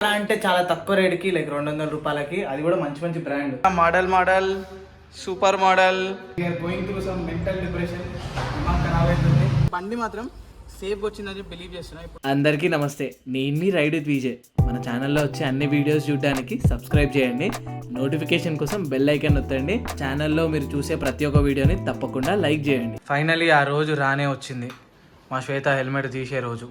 చాలా అంటే చాలా తక్కువ రేటుకి లైక్ 200 రూపాయలకి, అది కూడా మంచి మంచి brand. Model super model. Going through some mental depression. ఖరాబ్ అవుతుంది. బండి మాత్రం సేఫ్గా వచ్చిందని బిలీవ్ చేస్తున్నా. అందరికీ నమస్తే, నేను మీ రైడ్ విత్ విజయ్. మన ఛానల్లో వచ్చే అన్ని వీడియోస్ చూడడానికి సబ్స్క్రైబ్ చేయండి, నోటిఫికేషన్ కోసం బెల్ ఐకాన్ నొత్తండి. ఛానల్లో మీరు చూసే ప్రతి ఒక్క వీడియోని తప్పకుండా లైక్ చేయండి. ఫైనలీ ఆ రోజు రానే వచ్చింది, మా శ్వేత హెల్మెట్ తీసే రోజు.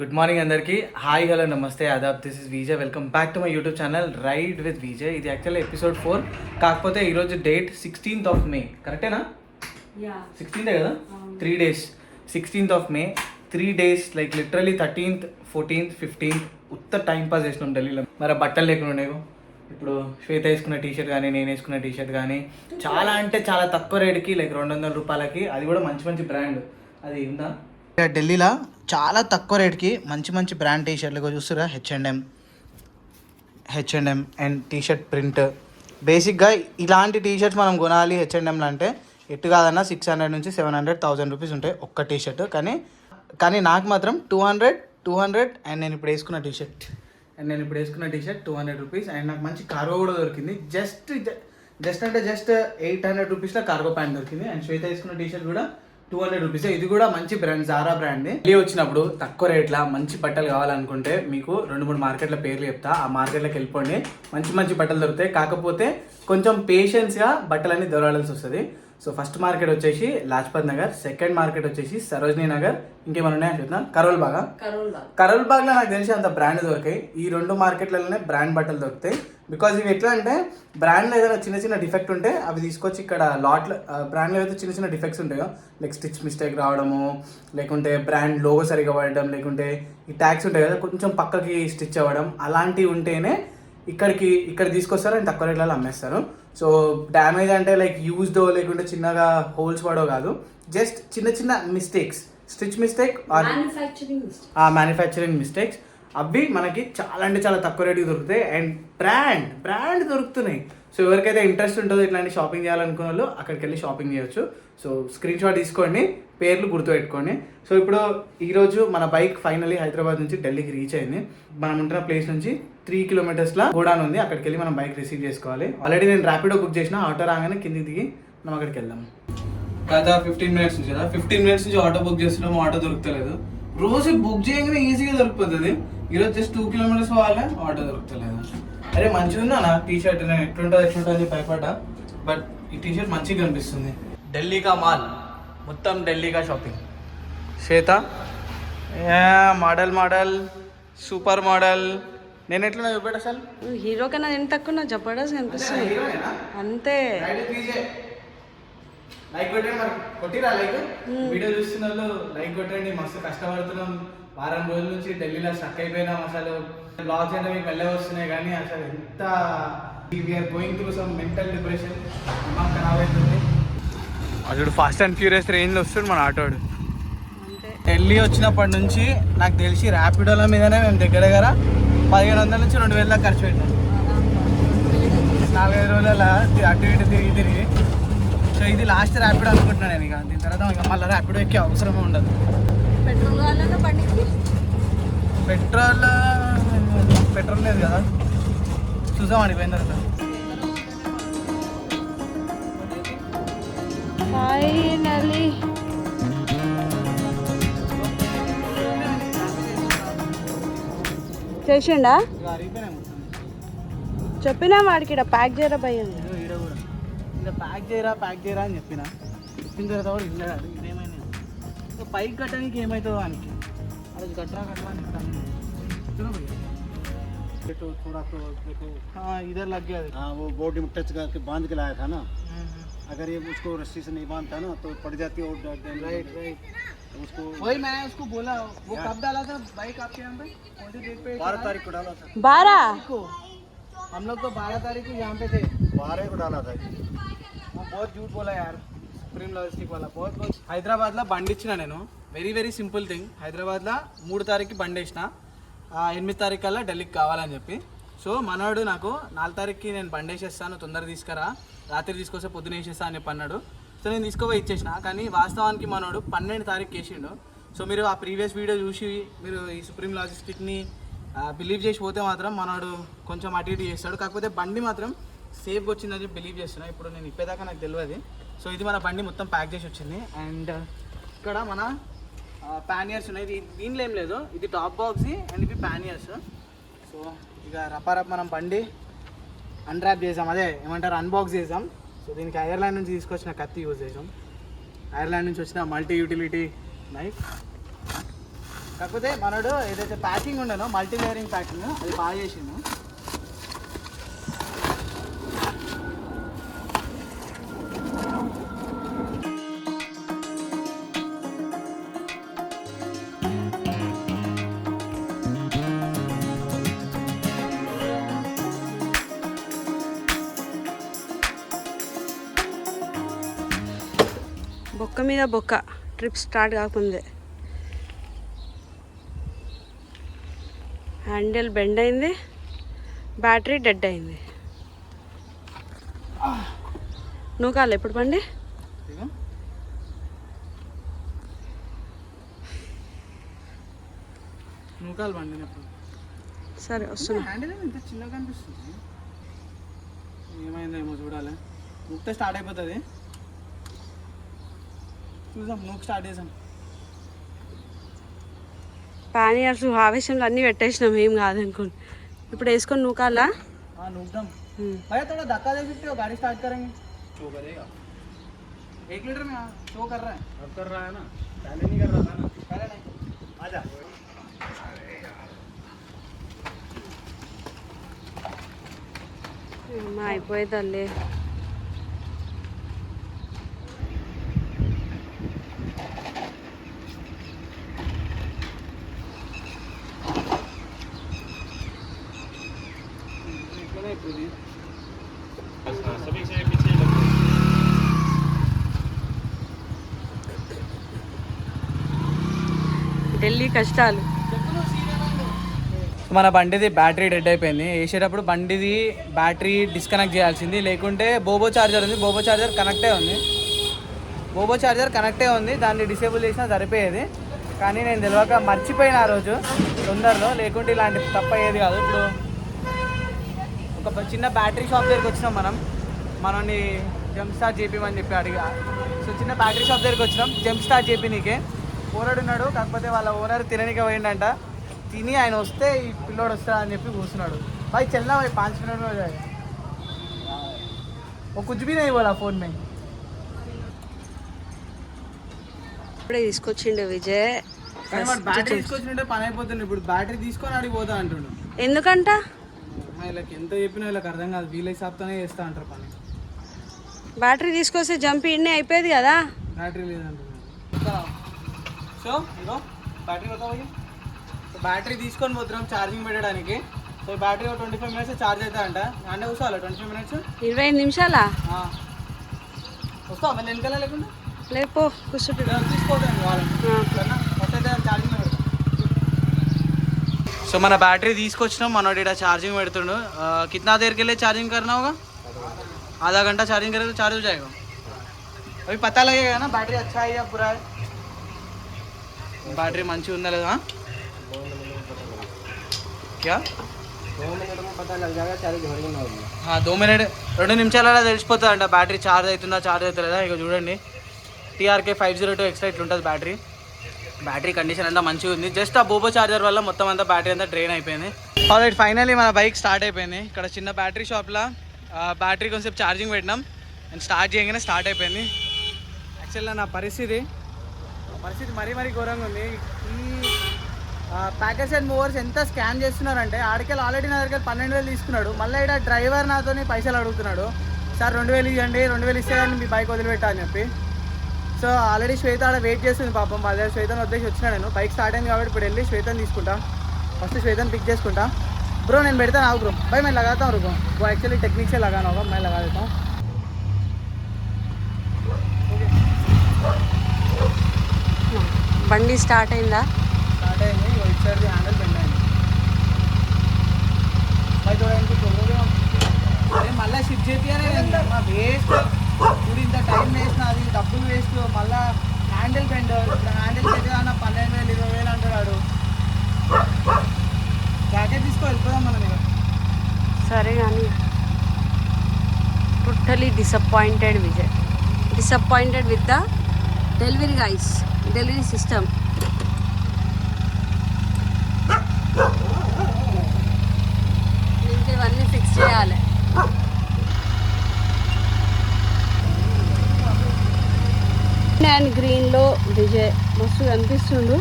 గుడ్ మార్నింగ్ అందరికీ, హాయ్ హలో నమస్తే ఆదాబ్, this is Vijay. Welcome back to my YouTube channel ride with Vijay. ఇది యాక్చువల్లీ ఎపిసోడ్ 4, కాకపోతే ఈరోజు డేట్ 16th of May. కరెక్టేనా? 16th కదా. 3 days, 16th of May, 3 days like literally 13th, 14th, 15th ఉత్త time pass చేసినాం ఢిల్లీలో. మరి బట్టలు లేకుండా ఉండేవి. ఇప్పుడు శ్వేత వేసుకున్న టీషర్ట్ కానీ, నేను వేసుకున్న టీషర్ట్ కానీ చాలా అంటే చాలా తక్కువ రేటుకి లైక్ 200 రూపాయలకి, అది కూడా మంచి మంచి బ్రాండ్. అది ఉందా ఢిల్లీలో చాలా తక్కువ రేట్కి మంచి మంచి బ్రాండ్ టీషర్ట్లు చూస్తురా. H and M and T-shirt print. బేసిక్గా ఇలాంటి టీషర్ట్స్ మనం కొనాలి హెచ్ఎండ్ఎంలో అంటే ఎట్టు కాదన్నా 600 నుంచి 700, 1000 రూపీస్ ఉంటాయి ఒక్క టీషర్ట్. కానీ నాకు మాత్రం 200 అండ్ నేను ఇప్పుడు వేసుకున్న టీషర్ట్ 200 రూపీస్. అండ్ నాకు మంచి కార్గో కూడా దొరికింది. జస్ట్ 800 రూపీస్లో కార్గో ప్యాంట్ దొరికింది. అండ్ శ్వేత వేసుకున్న టీషర్ట్ కూడా 200 రూపీస్. ఇది కూడా మంచి బ్రాండ్, జారా బ్రాండ్. ఢిల్లీ వచ్చినప్పుడు తక్కువ రేట్ల మంచి బట్టలు కావాలనుకుంటే మీకు 2-3 మార్కెట్ల పేర్లు చెప్తా. ఆ మార్కెట్లోకి వెళ్ళిపోండి, మంచి మంచి బట్టలు దొరుకుతాయి. కాకపోతే కొంచెం పేషెన్స్గా బట్టలన్నీ దొరకాల్సి వస్తుంది. సో ఫస్ట్ మార్కెట్ వచ్చేసి లాజ్పత్ నగర్, సెకండ్ మార్కెట్ వచ్చేసి సరోజినీ నగర్, ఇంకేమైనా ఉన్నాయా చెప్తున్నా కరోల్ బాగ్లో నాకు తెలిసి అంత బ్రాండ్ దొరికాయి. ఈ 2 మార్కెట్లలోనే బ్రాండ్ బట్టలు దొరుకుతాయి. బికాజ్ ఇవి ఎట్లా అంటే బ్రాండ్లో ఏదైనా చిన్న డిఫెక్ట్ ఉంటే అవి తీసుకొచ్చి ఇక్కడ లాట్లో, బ్రాండ్లో ఏదైతే చిన్న డిఫెక్ట్స్ ఉంటాయో లైక్ స్టిచ్ మిస్టేక్ రావడము, లేకుంటే బ్రాండ్ లోగో సరిగా పడడం, లేకుంటే ఈ ట్యాగ్స్ ఉంటాయి కదా కొంచెం పక్కకి స్టిచ్ అవ్వడం, అలాంటివి ఉంటేనే ఇక్కడ తీసుకొస్తారు అండ్ తక్కువ రేట్లలో అమ్మేస్తారు. సో డ్యామేజ్ అంటే లైక్ యూజ్డో లేకుంటే చిన్నగా హోల్స్ పడో కాదు, జస్ట్ చిన్న mistakes, stitch mistake are manufacturing mistakes, అవి మనకి చాలా అంటే చాలా తక్కువ రేటుకి దొరుకుతాయి. అండ్ బ్రాండ్ దొరుకుతున్నాయి. సో ఎవరికైతే ఇంట్రెస్ట్ ఉంటుందో ఇట్లాంటి షాపింగ్ చేయాలనుకున్న వాళ్ళు అక్కడికి వెళ్ళి షాపింగ్ చేయొచ్చు. సో స్క్రీన్ షాట్ తీసుకోండి, పేర్లు గుర్తుపెట్టుకోండి. సో ఇప్పుడు ఈరోజు మన బైక్ ఫైనలీ హైదరాబాద్ నుంచి ఢిల్లీకి రీచ్ అయింది. మనం ఉంటున్న ప్లేస్ నుంచి 3 kilometers గోడాన్ ఉంది, అక్కడికి వెళ్ళి మనం బైక్ రిసీవ్ చేసుకోవాలి. ఆల్రెడీ నేను ర్యాపిడో బుక్ చేసిన, ఆటో రాగానే కిందికి దిగి మనం అక్కడికి వెళ్దాం. కదా 15 minutes నుంచి కదా, 15 minutes నుంచి ఆటో బుక్ చేస్తున్నాము, ఆటో దొరుకుతలేదు. రోజు బుక్ చేయగానే ఈజీగా దొరికిపోతుంది. ఈరోజు జస్ట్ 2 kilometers పోవాలి, ఆటో దొరుకుతలేదు. అరే మంచిగా ఉందా నా టీషర్ట్, నేను ఎట్లుంటుంది అని భయపడ్డా, బట్ ఈ టీషర్ట్ మంచిగా కనిపిస్తుంది. ఢిల్లీకా మాల్, మొత్తం ఢిల్లీకా షాపింగ్. శ్వేత మోడల్ సూపర్ మోడల్. నేను ఎట్లా చూపెట్ట అసలు హీరో కన్నా ఎంత తక్కువ జబర్దస్త్ కనిపిస్తుంది అంతే. లైక్ కొట్టండి, మరి కొట్టిరా లైక్. వీడియో చూస్తున్న వాళ్ళు లైక్ కొట్టండి. మస్తు కష్టపడుతున్నాం, వారం రోజుల నుంచి ఢిల్లీలో స్టక్ అయిపోయినాం. అసలు బ్లాగ్స్ అంటే మీకు వెళ్ళే వస్తున్నాయి, కానీ అసలు ఎంత we are going through some mental depression. మాకు ఖరాబ్ అవుతుంది. అసలు ఫాస్ట్ అండ్ ఫ్యూరియస్ రేంజ్లో వస్తుంది మన ఆటోడు. ఢిల్లీ వచ్చినప్పటి నుంచి నాకు తెలిసి ర్యాపిడోల మీదనే మేము దగ్గర 1500 నుంచి 2000 దాకా ఖర్చు పెట్టాం. 4-5 రోజుల అటు ఇటు తిరిగి. సో ఇది లాస్ట్ ర్యాపిడో అనుకుంటున్నాను నేను. ఇక దీని తర్వాత మళ్ళీ ర్యాపిడో ఎక్కే అవసరమే ఉండదు. పెట్రోల్ లేదు కదా, చూసాం అడిగిపోయిన తర్వాత. ఫైనలీ చేసిండా? చెప్పినా వాడికి ఇక్కడ ప్యాక్ చేయరా భయ్యండి, ఇంకా ప్యాక్ చేయరా అని చెప్పిన తర్వాత కూడా ఇల్లాడు. ఇదేమైనా పైకి కట్టడానికి ఏమవుతుందో అని అది కట్టరా అని చెప్తాను. इधर लग गया। हाँ, वो बोर्ड में टच करके बांध के लाया था ना। अगर ये उसको रस्सी से नहीं बांधता ना तो पड़ जाती है। राइट उसको वही मैंने उसको बोला। वो कब डाला था बाइक आपके यहाँ पे? कौन सी डेट पे? 12 तारीख को डाला था। 12 को हम लोग तो 12 तारीख को यहाँ पे थे। 12 को डाला था। वो बहुत झूठ बोला यार, सुप्रीम लॉजिस्टिक वाला बहुत. హైదరాబాద్లో బండి ఇచ్చిన నేను. Very simple thing. హైదరాబాద్లో 3 తారీఖుకి బండి ఇచ్చిన, 8 తారీఖు కల్లా ఢిల్లీకి కావాలని చెప్పి. సో మనోడు నాకు 4 తారీఖుకి నేను బండి వేసేస్తాను, తొందర తీసుకురా, రాత్రి తీసుకొస్తే పొద్దున వేసేస్తా అని చెప్పి అన్నాడు. సో నేను తీసుకోపోయి ఇచ్చేసిన. కానీ వాస్తవానికి మనోడు 12 తారీఖు వేసిండు. సో మీరు ఆ ప్రీవియస్ వీడియో చూసి మీరు ఈ సుప్రీం లాజిస్టిక్ని బిలీవ్ చేసి పోతే మాత్రం మనోడు కొంచెం అటు ఇటు చేస్తాడు. కాకపోతే బండి మాత్రం సేఫ్గా వచ్చిందని చెప్పి బిలీవ్ చేస్తున్నా. ఇప్పుడు నేను ఇప్పేదాకా నాకు తెలియదు. సో ఇది మన బండి మొత్తం ప్యాక్ చేసి వచ్చింది. అండ్ ఇక్కడ మన ప్యానియర్స్ ఉన్నాయి. దీనిలో ఏం లేదు, ఇది టాప్ బాక్స్ అండ్ ఇవి ప్యానియర్స్. సో ఇక రపారప్ మనం బండి అన్రాప్ చేసాం, అదే ఏమంటారు అన్బాక్స్ చేసాం. సో దీనికి ఐర్లాండ్ నుంచి తీసుకొచ్చిన కత్తి యూజ్ చేసాం, ఐర్లాండ్ నుంచి వచ్చిన మల్టీ యూటిలిటీ నైఫ్. కాకపోతే మనడు ఏదైతే ప్యాకింగ్ ఉండనో మల్టీ లేయరింగ్ ప్యాకింగ్ అది బాగా చేసిండు. బొక్క మీద బొక్క ట్రిప్ స్టార్ట్ కాకముందే హ్యాండిల్ బెండ్ అయింది, బ్యాటరీ డెడ్ అయింది. నువ్వు కాలే ఎప్పుడు బండి నూకాలు బండి సరే వస్తున్నా. హ్యాండిల్ ఇంత చిన్నగా అనిపిస్తుంది, ఏమైందేమో చూడాలి. నూక్తే స్టార్ట్ అయిపోతుంది, చూద్దాం. నూక్ స్టార్ట్ చేసాం. ప్యానియర్స్ ఆవేశంలో అన్నీ పెట్టేసినాం, ఏం కాదనుకోండి. ఇప్పుడు వేసుకొని నూకాలా नूकदम भैया थोड़ा धक्का दे सकते हो, गाड़ी स्टार्ट करेंगे। शो करेगा 1 लीटर में शो कर रहा है, अब कर रहा है ना, पहले नहीं कर रहा था ना, पहले नहीं। आजा అయిపోయేదల్లే. ఢిల్లీ కష్టాలు. మన బండిది బ్యాటరీ డెడ్ అయిపోయింది. వేసేటప్పుడు బండిది బ్యాటరీ డిస్కనెక్ట్ చేయాల్సింది, లేకుంటే బోబో చార్జర్ ఉంది, బోబో చార్జర్ కనెక్టే ఉంది, బోబో చార్జర్ కనెక్టే ఉంది, దాన్ని డిసేబుల్ చేసినా సరిపోయేది. కానీ నేను తెలియక మర్చిపోయిన ఆ రోజు తొందరలో, లేకుంటే ఇలాంటి తప్ప అయ్యేది కాదు. ఇప్పుడు ఒక చిన్న బ్యాటరీ షాప్ దగ్గరికి వచ్చినాం మనం, మనల్ని జంప్ స్టార్ట్ చేపిమని చెప్పి అడిగా. సో చిన్న బ్యాటరీ షాప్ దగ్గరికి వచ్చినాం జంప్ స్టార్ట్ చేపి నీకే. ఓనర్ ఉన్నాడు, కాకపోతే వాళ్ళ ఓనర్ తిననీకే పోయిండంట. తిని ఆయన వస్తే ఈ పిల్లోడు వస్తా అని చెప్పి కూర్చున్నాడు. भाई चलना भाई 5 मिनट में हो जाएगा, वो कुछ भी नहीं बोला फोन में. ఇప్పుడే తీసుకొచ్చిండు విజయ్. బ్యాటరీ తీసుకొచ్చింటే పని అయిపోతుంది. ఇప్పుడు బ్యాటరీ తీసుకొని అడిగి పోతా అంటుండు. ఎందుకంట వీళ్ళకి ఎంత చెప్పినా వీళ్ళకి అర్థం కాదు, వీళ్ళ హిసాబ్తోనే చేస్తా అంటారు పని. బ్యాటరీ తీసుకొస్తే జంప్ ఇన్నే అయిపోయేది కదా. బ్యాటరీ లేదంటున్నాడు. సో ఇగో బ్యాటరీ పోతా పోయి. సో బ్యాటరీ తీసుకొని పోతున్నాం ఛార్జింగ్ పెట్టడానికి. సో బ్యాటరీ 25 మినిట్స్ ఛార్జ్ అవుతా అంట. అంటే కూర్చోవాలి 25 మినిట్స్, 25 నిమిషాలా వస్తావా మళ్ళీ వెనకాల లేకుండా లేపో కూర్చుంటు తీసుకోవద్దండి వాళ్ళని. ఛార్జింగ్ పెడతాం. సో మన బ్యాటరీ తీసుకొచ్చినాం, మనోడు ఇక్కడ ఛార్జింగ్ పెడుతుండు. कितना देर के लिए चार्जिंग करना होगा? आधा घंटा चार्जिंग करेगा तो चार्ज हो जाएगा. अभी पता लगेगा ना बैटरी अच्छा है या बुरा है. बैटरी మంచిగా ఉందా లేదా? क्या 2 मिनट में पता लग जाएगा चार्ज हो रही है ना. हाँ 2 मिनट 2 నిమిషాలలో తెలిసిపోతుంది అంట బ్యాటరీ ఛార్జ్ అవుతుందా చార్జ్ అవుతుందా. ఇక చూడండి TRK 502 ఎక్స్ట్రా ఇట్లుంటుంది బ్యాటరీ. బ్యాటరీ కండిషన్ అంతా మంచిగా ఉంది. జస్ట్ ఆ బోబో చార్జర్ వల్ల మొత్తం అంతా బ్యాటరీ అంతా డ్రైన్ అయిపోయింది. ఆల్రైట్ ఫైనల్లీ మన బైక్ స్టార్ట్ అయిపోయింది. ఇక్కడ చిన్న బ్యాటరీ షాప్లో బ్యాటరీ కొంచెం ఛార్జింగ్ పెట్టినాం అండ్ స్టార్ట్ చేయగానే స్టార్ట్ అయిపోయింది. యాక్చువల్గా నా పరిస్థితి మరీ ఘోరంగా ఉంది. ఈ ప్యాకేజ్ అండ్ మూవర్స్ ఎంత స్కామ్ చేస్తున్నారంటే, ఆడికెళ్ళి ఆల్రెడీ నా దగ్గర 12,000 తీసుకున్నాడు. మళ్ళీ ఇక్కడ డ్రైవర్ నాతో పైసలు అడుగుతున్నాడు. సార్ 2,000 ఇవ్వండి, 2,000 ఇస్తే కానీ మీ బైక్ వదిలిపెట్టా అని చెప్పి. సో ఆల్రెడీ శ్వేత ఆడ వెయిట్ చేస్తుంది పాపం. వాళ్ళ శ్వేతను వద్దేసి వచ్చినా నేను. బైక్ స్టార్ట్ అయింది కాబట్టి ఇప్పుడు వెళ్ళి శ్వేతను తీసుకుంటా. ఫస్ట్ శ్వేతను పిక్ చేసుకుంటా. ब्रो నేను పెడతాను ఆగు బ్రో. भाई मैं लगाता हूँ रुको, वो एक्चुअली टेक्निक से लगाना होगा, मैं लगा देता हूँ. బండి స్టార్ట్ అయిందా? స్టార్ట్ అయింది. ఇటు సైడ్ హ్యాండిల్ బెండ్ అయింది. भाई थोड़ा इनको बोलोगे అరే మళ్ళీ షిఫ్ట్ చేయాలి వేస్ట్. ఇప్పుడు ఇంత టైం వేస్ట్, అది డబ్బులు వేస్ట్, మళ్ళీ హ్యాండ్ హ్యాండిల్ బెండ్, ఇప్పుడు హ్యాండిల్ అయితే 12,000 20,000 అంటున్నాడు. జాకెట్ తీసుకో వెళ్ళిపోదాం మనం ఇక. సరే కానీ totally disappointed Vijay, disappointed with the delivery guys, delivery system. ఇంకా ఇవన్నీ ఫిక్స్ చేయాలి. అండ్ గ్రీన్లో విజయ్ మస్తు కనిపిస్తుండు.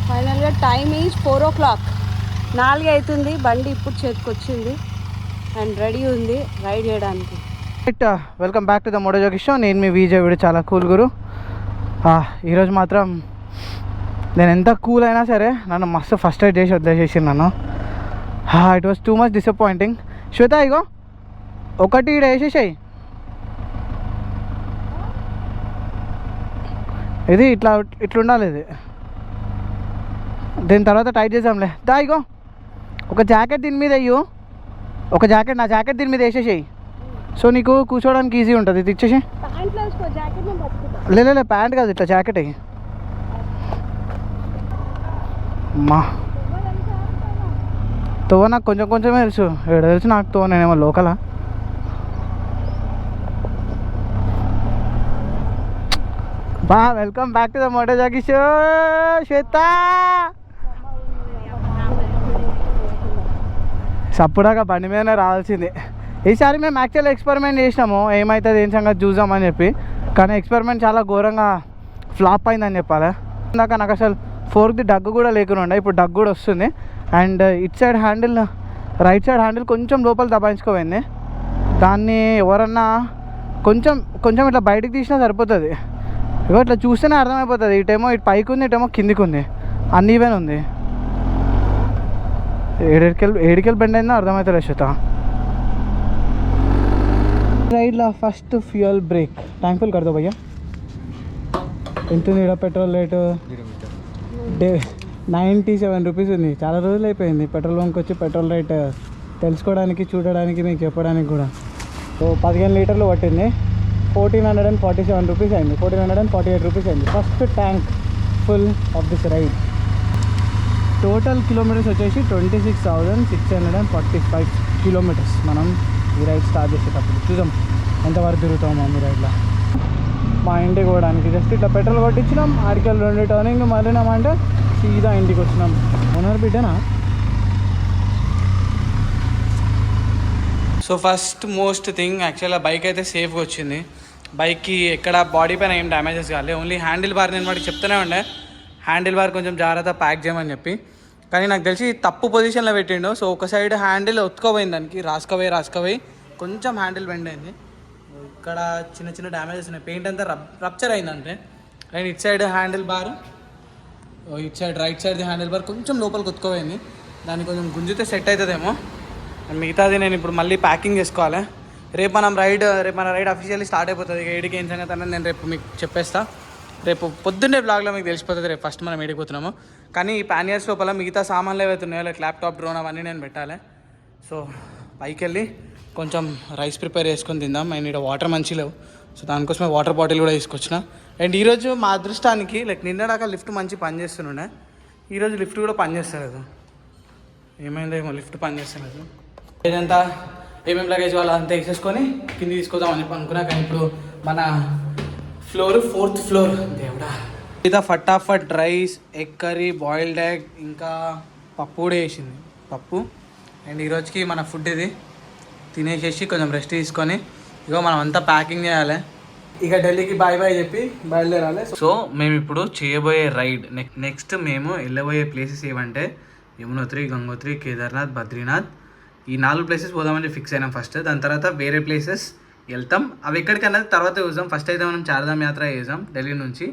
ఫైనల్గా టైమ్ ఈజ్ 4 o'clock, 4 అవుతుంది. బండి ఇప్పుడు చేతికొచ్చింది అండ్ రెడీ ఉంది రైడ్ చేయడానికి. Welcome back to the moto jockey show. నేను మీ విజయ్. వీడు చాలా కూల్ గురు. ఈరోజు మాత్రం నేను ఎంత కూల్ అయినా సరే నన్ను మస్తు ఫస్ట్ రైడ్ చేసి వదిలేసేసి నన్ను. It was too much disappointing. Shweta ఇగో ఒకటి ఇక్కడ వేసేసాయి. ఇది ఇట్లుండాలి. ఇది దీని తర్వాత టైట్ చేద్దాంలే. దా ఇగో ఒక జాకెట్ దీని మీద అయ్యో, ఒక జాకెట్ నా జాకెట్ దీని మీద వేసేసాయి. సో నీకు కూర్చోవడానికి ఈజీ ఉంటుంది. ఇది ఇచ్చేసి లే ప్యాంట్ కాదు ఇట్లా జాకెట్ అయ్యి. మా తోవ నాకు కొంచెమే తెలుసు. ఏడ తెలుసు నాకు తోవ, నేనేమో లోకలా. Welcome back to the moto jockey show. Shweta సప్పుడాగా బండి మీదనే రావాల్సింది. ఈసారి మేము యాక్చువల్గా ఎక్స్పెరిమెంట్ చేసినాము, ఏమవుతుంది ఏం సంగతి చూద్దామని చెప్పి. కానీ ఎక్స్పెరిమెంట్ చాలా ఘోరంగా ఫ్లాప్ అయిందని చెప్పాలి. ఇందాక నాకు అసలు ఫోర్క్ది డగ్గు కూడా లేకుండా ఉండే, ఇప్పుడు డగ్గు కూడా వస్తుంది. And it side handle, right side handle కొంచెం లోపల దబాయించుకోపోయింది. దాన్ని ఎవరన్నా కొంచెం ఇట్లా బయటకు తీసినా సరిపోతుంది. ఇగో ఇట్లా చూస్తేనే అర్థమైపోతుంది. ఇటేమో ఇటు పైకి ఉంది, ఇటేమో కిందికి ఉంది, అన్ఈవెన్ ఉంది. ఏడికెళ్ళి బెండ్ అయిందో అర్థమవుతుంది. శ్వేత రైడ్లో first fuel break tank full కడతా భయ్యా. ఎంత ఉంది ఇక్కడ పెట్రోల్ రేటు? 97 రూపీస్ ఉంది. చాలా రోజులు అయిపోయింది పెట్రోల్ బంక్ వచ్చి పెట్రోల్ రేట్ తెలుసుకోవడానికి, చూడడానికి, మీకు చెప్పడానికి కూడా. సో 15 లీటర్లు పట్టింది. 1447 రూపీస్ అయింది. 1448 రూపీస్ అయింది first tank full of this ride. Total kilometres వచ్చేసి 26,645 కిలోమీటర్స్. మనం ఈ రైడ్ స్టార్ట్ చేసేటప్పుడు చూద్దాం ఎంతవరకు తిరుగుతామో మీ రైడ్లో. మా ఇంటికి పోవడానికి జస్ట్ ఇట్లా పెట్రోల్ కొట్టించినాం, ఆడికెళ్ళి 2 టర్నింగ్ మళ్ళీనామంటే సీదా ఇంటికి వచ్చినాం. ఓనర్ బిడ్డనా. సో ఫస్ట్ మోస్ట్ థింగ్ యాక్చువల్గా బైక్ అయితే సేఫ్గా వచ్చింది. బైక్కి ఎక్కడ బాడీ పైన ఏం డ్యామేజెస్ కాలేదు. ఓన్లీ హ్యాండిల్ బార్ నేను వాడికి చెప్తూనే ఉండే హ్యాండిల్ బార్ కొంచెం జాగ్రత్త ప్యాక్ చేయమని చెప్పి. కానీ నాకు తెలిసి తప్పు పొజిషన్లో పెట్టిండు. సో ఒక సైడ్ హ్యాండిల్ ఒత్తుకోపోయింది, దానికి రాసుకపోయి కొంచెం హ్యాండిల్ బెండ్ అయింది. ఇక్కడ చిన్న డ్యామేజెస్ ఉన్నాయి. పెయింట్ అంతా రప్చర్ అయిందంటే. And it side handle bar, it side right సైడ్ది హ్యాండిల్ బార్ కొంచెం లోపలికి ఒత్తుకోపోయింది. దాన్ని కొంచెం గుంజితే సెట్ అవుతుందేమో. అండ్ మిగతాది నేను ఇప్పుడు మళ్ళీ ప్యాకింగ్ చేసుకోవాలి. రేపు మన రైడ్ అఫీషియల్లీ స్టార్ట్ అయిపోతుంది. 7కి ఏం సంగతి అన్నది నేను రేపు మీకు చెప్పేస్తా. రేపు పొద్దున్నే బ్లాగ్లో మీకు తెలిసిపోతుంది. రేపు ఫస్ట్ మనం ఏడిపోతున్నాము. కానీ ఈ ప్యానియర్స్ లోపల మిగతా సామాన్లు ఏవైతే ఉన్నాయో లైక్ ల్యాప్టాప్, డ్రోన్ అవన్నీ నేను పెట్టాలి. సో పైకి వెళ్ళి కొంచెం రైస్ ప్రిపేర్ చేసుకొని తిందాం. అండ్ ఇక్కడ వాటర్ మంచి లేవు, సో దానికోసమే వాటర్ బాటిల్ కూడా తీసుకొచ్చిన. అండ్ ఈరోజు మా అదృష్టానికి లైక్ నిన్నడాక లిఫ్ట్ మంచి పని చేస్తుండే, ఈరోజు లిఫ్ట్ కూడా పని చేస్తలేదు. ఏమైందేమో లిఫ్ట్ పని చేస్తలేదు. ఏదంతా ఏమేమి లగేజ్ వాళ్ళు అంతా వేసేసుకొని కింద తీసుకొద్దాం అని చెప్పి అనుకున్నా. కానీ ఇప్పుడు మన ఫ్లోర్ 4th ఫ్లోర్. దేవుడా, ఇదా ఫటాఫట్ rice, egg curry, boiled egg, ఇంకా పప్పు కూడా వేసింది పప్పు. అండ్ ఈరోజుకి మన ఫుడ్ ఇది తినేసేసి కొంచెం రెస్ట్ తీసుకొని ఇగో మనం అంతా ప్యాకింగ్ చేయాలి. ఇక ఢిల్లీకి బాయ్ చెప్పి బయలుదేరాలి. సో మేము ఇప్పుడు చేయబోయే రైడ్ నెక్స్ట్ మేము వెళ్ళబోయే ప్లేసెస్ ఏమంటే యమునోత్రి, గంగోత్రి, కేదార్నాథ్, బద్రీనాథ్, ఈ 4 ప్లేసెస్ పోదామని ఫిక్స్ అయినాం ఫస్ట్. దాని తర్వాత వేరే ప్లేసెస్ వెళ్తాం. అవి ఎక్కడికన్నది తర్వాత చూద్దాం. ఫస్ట్ అయితే మనం చార్ధామ్ యాత్ర చేద్దాం ఢిల్లీ నుంచి.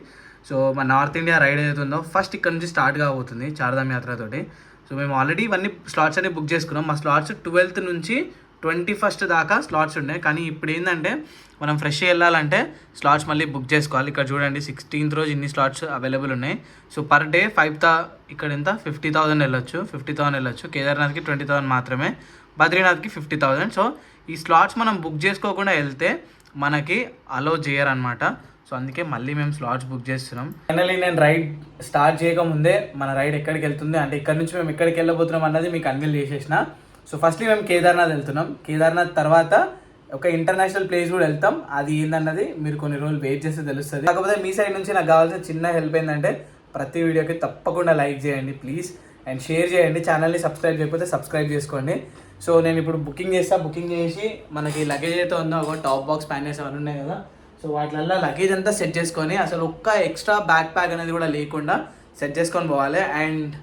సో మన నార్త్ ఇండియా రైడ్ అవుతుందో ఫస్ట్ ఇక్కడ నుంచి స్టార్ట్ కాబోతుంది చార్ధామ్ యాత్రతోటి. సో మేము ఆల్రెడీ ఇవన్నీ స్లాట్స్ అన్ని బుక్ చేసుకున్నాం. మా స్లాట్స్ 12th నుంచి 21st దాకా స్లాట్స్ ఉన్నాయి. కానీ ఇప్పుడు ఏంటంటే మనం ఫ్రెష్ వెళ్ళాలంటే స్లాట్స్ మళ్ళీ బుక్ చేసుకోవాలి. ఇక్కడ చూడండి 16th రోజు ఇన్ని స్లాట్స్ అవైలబుల్ ఉన్నాయి. సో పర్ డే ఇక్కడ ఎంత 50,000 వెళ్ళొచ్చు, 50,000 వెళ్ళొచ్చు. కేదార్నాథ్కి 20,000 మాత్రమే, బద్రీనాథ్కి 50,000. సో ఈ స్లాట్స్ మనం బుక్ చేసుకోకుండా వెళ్తే మనకి అలో చేయరనమాట. సో అందుకే మళ్ళీ మేము స్లాట్స్ బుక్ చేస్తున్నాం. ఫైనల్లీ నేను రైడ్ స్టార్ట్ చేయకముందే మన రైడ్ ఎక్కడికి వెళ్తుంది అంటే ఇక్కడ నుంచి మేము ఎక్కడికి వెళ్ళబోతున్నాం అన్నది మీకు అన్వీల్ చేసేసిన. సో ఫస్ట్లీ మేము కేదార్నాథ్ వెళ్తున్నాం. కేదార్నాథ్ తర్వాత ఒక ఇంటర్నేషనల్ ప్లేస్ కూడా వెళ్తాం. అది ఏందన్నది మీరు కొన్ని రోజులు వెయిట్ చేస్తే తెలుస్తుంది. కాకపోతే మీ సైడ్ నుంచి నాకు కావాల్సిన చిన్న హెల్ప్ ఏంటంటే ప్రతి వీడియోకి తప్పకుండా లైక్ చేయండి ప్లీజ్, అండ్ షేర్ చేయండి. ఛానల్ని సబ్స్క్రైబ్ చేయకపోతే సబ్స్క్రైబ్ చేసుకోండి. సో నేను ఇప్పుడు బుకింగ్ చేసి మనకి లగేజ్ అయితే ఉందో ఒక టాప్ బాక్స్ ప్యానెస్ అవన్నీ ఉన్నాయి కదా, సో వాటిల్లో లగేజ్ అంతా సెట్ చేసుకొని అసలు ఒక్క ఎక్స్ట్రా బ్యాక్ ప్యాక్ అనేది కూడా లేకుండా సెట్ చేసుకొని పోవాలి. అండ్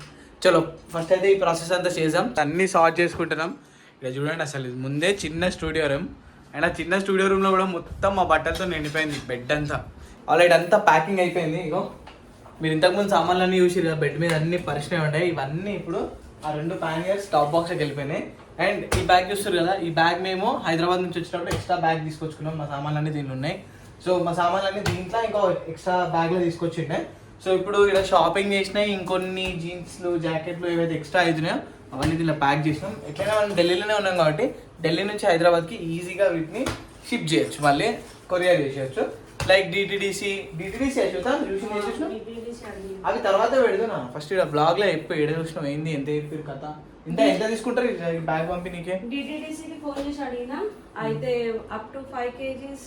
చలో ఫస్ట్ అయితే ఈ ప్రాసెస్ అంతా చేద్దాం. అన్నీ సార్ట్ చేసుకుంటున్నాం. ఇక్కడ చూడండి అసలు ఇది ముందే చిన్న స్టూడియో రూమ్, అండ్ ఆ చిన్న స్టూడియో రూమ్లో కూడా మొత్తం మా బట్టలతో నిండిపోయింది. బెడ్ అంతా ఆల్రెడీ అంతా ప్యాకింగ్ అయిపోయింది. ఇగో మీరు ఇంతకుముందు సామాన్లన్నీ చూసి కదా బెడ్ మీద అన్ని పరిచినవి ఉంటాయి. ఇవన్నీ ఇప్పుడు ఆ 2 ప్యానియర్స్ టాప్ బాక్స్కి వెళ్ళిపోయినాయి. అండ్ ఈ బ్యాగ్ చూస్తారు కదా, ఈ బ్యాగ్ మేము హైదరాబాద్ నుంచి వచ్చినప్పుడు ఎక్స్ట్రా బ్యాగ్ తీసుకొచ్చుకున్నాం. మా సామాన్లన్నీ దీనిలో ఉన్నాయి. సో మా సామాన్లన్నీ దీంట్లో ఇంకో ఎక్స్ట్రా బ్యాగ్లో తీసుకొచ్చిండే. సో ఇప్పుడు ఇక్కడ షాపింగ్ చేసినాయి, ఇంకొన్ని జీన్స్లు జాకెట్లు ఏవైతే ఎక్స్ట్రా అవుతున్నాయో అవన్నీ దీనిలో ప్యాక్ చేసినాం. ఎట్లయినా మనం ఢిల్లీలోనే ఉన్నాం కాబట్టి ఢిల్లీ నుంచి హైదరాబాద్కి ఈజీగా వీటిని షిప్ చేయొచ్చు, మళ్ళీ కొరియర్ చేసేయచ్చు. లైక్ డిటిడిసి అవి తర్వాత పెడుతున్నా. ఫస్ట్ ఇక్కడ బ్లాగ్లో ఎప్పుడు ఏడ చూసినాం ఏంది ఎంత చెప్పారు కథ, ఎంత తీసుకుంటారు ఈ బ్యాగ్ పంపిణీకే? డిటిడిసికి ఫోన్ చేసి అడిగినా అయితే అప్ టు 5 kgs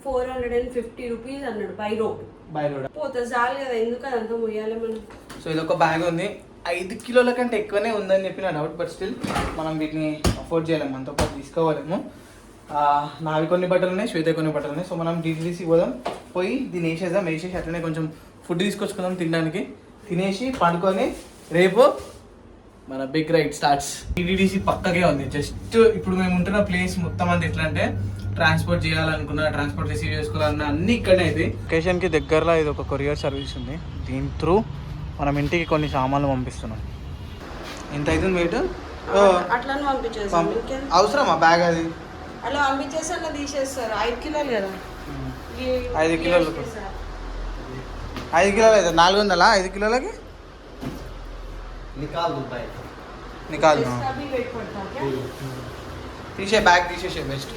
450 రూపీస్ అన్నాడు బై రోడ్ పోతే చాలు కదా, ఎందుకు అదంతా మొయ్యాలి మనం. సో ఇది ఒక బ్యాగ్ ఉంది, 5 కిలోల కంటే ఎక్కువనే ఉందని చెప్పి నా డౌట్. బట్ స్టిల్ మనం వీటిని అఫోర్డ్ చేయలేము, మనతో పాటు తీసుకోవాలేము. నావి కొన్ని బట్టలు ఉన్నాయి, శ్వేత కొన్ని బట్టలు ఉన్నాయి. సో మనం డిటిడిసి పోదాం, పోయి దీన్ని వేసేసి అట్లనే కొంచెం ఫుడ్ తీసుకొచ్చుకుందాం తినడానికి. తినేసి పండుకొని రేపు మన బిగ్ రైడ్ స్టార్ట్స్. డిటిడిసి పక్కకే ఉంది. జస్ట్ ఇప్పుడు మేము ఉంటున్న ప్లేస్ మొత్తం అంతా ఎట్లా అంటే ట్రాన్స్పోర్ట్ చేయాలనుకున్నా, ట్రాన్స్పోర్ట్ రిసీవ్ చేసుకోవాలన్నా అన్ని ఇక్కడనే అయితే. లొకేషన్కి దగ్గరలో ఇది ఒక కొరియర్ సర్వీస్ ఉంది, దీని త్రూ మనం ఇంటికి కొన్ని సామాన్లు పంపిస్తున్నాం. ఎంత అవుతుంది వెయిట్? అట్లా పంపించేస్తాం. అవసరమా బ్యాగ్ అది? అలా పంపించేసి అలా తీసేస్తారు. 5 కిలోలు కదా, 5 కిలోలు 5 కిలోలు అయితే 400 5 కిలోలకి నికాల్ తీసే బ్యాగ్ తీసేసే బెస్ట్.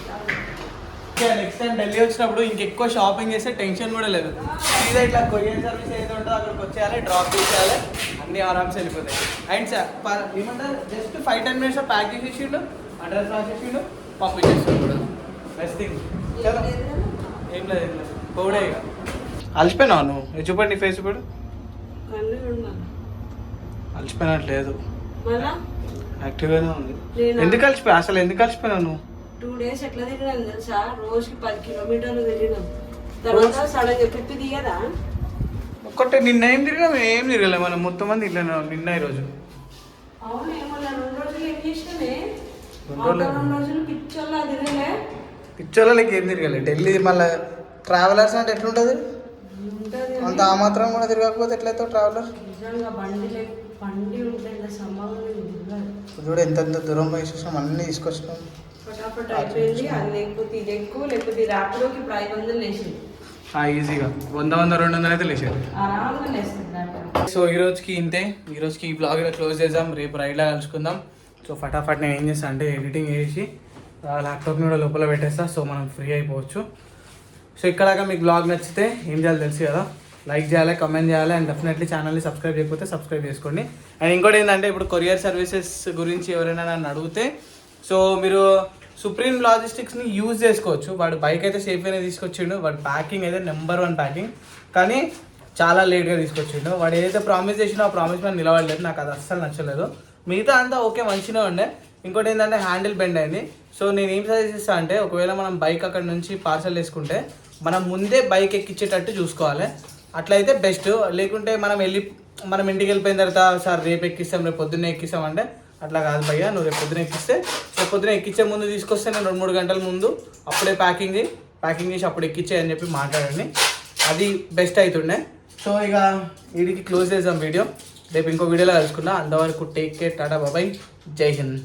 నెక్స్ట్ టైం ఢిల్లీ వచ్చినప్పుడు ఇంకెక్కువ షాపింగ్ చేస్తే టెన్షన్ కూడా లేదు. ఇదే ఇట్లా కొరియర్ సర్వీస్ ఏదైతే ఉంటుందో అక్కడికి వచ్చేయాలి, డ్రాప్ చేసేయాలి, అన్నీ ఆరామ్స్ వెళ్ళిపోతాయి. అండ్ సార్ ఏమంటారు జస్ట్ 5-10 minutes ప్యాక్ చేసేసిండు, అడ్రస్ రాసేసిండు, పంపించేస్తాడు కూడా. Best thing. ఏం లేదు పోడే. ఇక అలసిపోయినావు నువ్వు? చూపండి నీ ఫేస్ చూపడు. అలసిపోయినట్లేదు, యాక్టివ్గానే ఉంది. ఎందుకు అలసిపోయా అసలు? ఎందుకు అలసిపోయినావు నువ్వు? 2 days ఎట్లా తిరిగినాం తెలుసా? రోజుకి 10 kilometers తిరిగినాం. తర్వాత సడన్ చెప్పి దిగదా ఒక్కటే. నిన్న ఏం తిరిగాం? ఏం తిరగలే మనం, మొత్తం మంది ఇట్లా నిన్న ఈరోజు. అవును, మళ్ళీ 2 రోజులు ఏం చేసినామే? 2 రోజులు పిచ్చోళ్ళ తిరగలే. పిచ్చోళ్ళకి ఏం తిరగలే. ఢిల్లీ మళ్ళీ ట్రావెలర్స్ అంటే ఎట్లుంటుంది? అంత ఆ మాత్రం కూడా తిరగకపోతే ఎట్లయితే ట్రావెలర్. నిజంగా బండి ఉంటుంది సంబంధం. చూడు ఎంత దూరం వేసేసాం, అన్నీ తీసుకొచ్చినాం. ఫటాఫట్ అయిపోయింది. అది లేకపోతే ఇది ఎక్కువ, లేకపోతే ఇది ర్యాపిడోకి ఇప్పుడు 500 లేచింది ఈజీగా. 100-200 అయితే లేచారు ఆరాంగా లేస్తుంది. సో ఈ రోజుకి ఇంతే. ఈ రోజుకి ఈ బ్లాగ్ క్లోజ్ చేద్దాం, రేపు రైడ్లా కలుసుకుందాం. సో ఫటాఫట్ నేను ఏం చేస్తాను అంటే ఎడిటింగ్ చేసి ల్యాప్టాప్ని కూడా లోపల పెట్టేస్తా, సో మనం ఫ్రీ అయిపోవచ్చు. సో ఇక్కడ మీకు బ్లాగ్ నచ్చితే ఏం చేయాలో తెలుసు కదా, లైక్ చేయాలి, కమెంట్ చేయాలి, అండ్ డెఫినెట్లీ ఛానల్ని సబ్స్క్రైబ్ చేయకపోతే సబ్స్క్రైబ్ చేసుకోండి. అండ్ ఇంకోటి ఏంటంటే ఇప్పుడు కొరియర్ సర్వీసెస్ గురించి ఎవరైనా నన్ను అడిగితే, సో మీరు సుప్రీం లాజిస్టిక్స్ని యూజ్ చేసుకోవచ్చు. వాడు బైక్ అయితే సేఫ్గానే తీసుకొచ్చిండు, వాడు ప్యాకింగ్ అయితే నెంబర్ 1 ప్యాకింగ్, కానీ చాలా లేట్గా తీసుకొచ్చిండు. వాడు ఏదైతే ప్రామిస్ చేసినా ఆ ప్రామిస్ మీద నిలబడలేదు, నాకు అది అస్సలు నచ్చలేదు. మిగతా అంతా ఓకే మంచిగా ఉండే. ఇంకోటి ఏంటంటే హ్యాండిల్ బెండ్ అయింది. సో నేను ఏం సజెస్ట్ చేస్తాను అంటే, ఒకవేళ మనం బైక్ అక్కడ నుంచి పార్సల్ వేసుకుంటే మనం ముందే బైక్ ఎక్కించేటట్టు చూసుకోవాలి, అట్లయితే బెస్ట్. లేకుంటే మనం ఇంటికి వెళ్ళిపోయిన తర్వాత సార్ రేపు ఎక్కిస్తాం, రేపు పొద్దున్నే ఎక్కిస్తాం అంటే అట్లా కాదు భయ్యా. నువ్వు రేపు పొద్దున ఎక్కిస్తే రేపు పొద్దున ఎక్కించే ముందు తీసుకొస్తే నేను 2-3 గంటల ముందు అప్పుడే ప్యాకింగ్ చేసి అప్పుడు ఎక్కించే అని చెప్పి మాట్లాడండి, అది బెస్ట్ అవుతుండే. సో ఇక వీడికి క్లోజ్ చేద్దాం వీడియో. రేపు ఇంకో వీడియోలో కలుసుకున్నా. అంతవరకు టేక్ కేర్, టాటా బాబాయ్, జై హింద్.